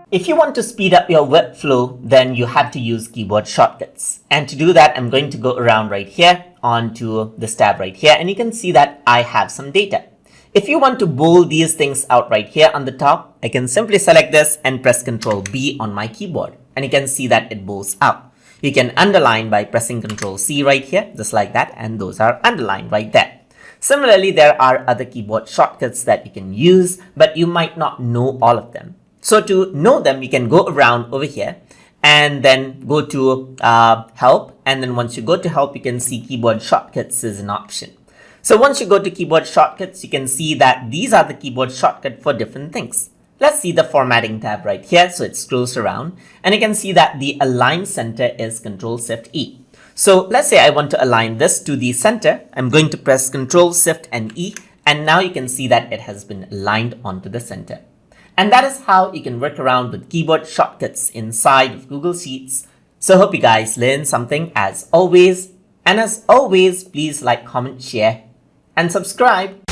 If you want to speed up your workflow, then you have to use keyboard shortcuts. And to do that, I'm going to go around right here onto this tab right here, and you can see that I have some data. If you want to bold these things out right here on the top, I can simply select this and press Ctrl B on my keyboard, and you can see that it bolds out. You can underline by pressing Ctrl C right here, just like that, and those are underlined right there. Similarly, there are other keyboard shortcuts that you can use, but you might not know all of them. So to know them, you can go around over here and then go to help. And then once you go to help, you can see keyboard shortcuts is an option. So once you go to keyboard shortcuts, you can see that these are the keyboard shortcut for different things. Let's see the formatting tab right here. So it scrolls around and you can see that the align center is Ctrl Shift E. So let's say I want to align this to the center. I'm going to press Ctrl Shift and E, and now you can see that it has been aligned onto the center. And that is how you can work around with keyboard shortcuts inside of Google Sheets. So hope you guys learned something as always. And as always, please like, comment, share, and subscribe.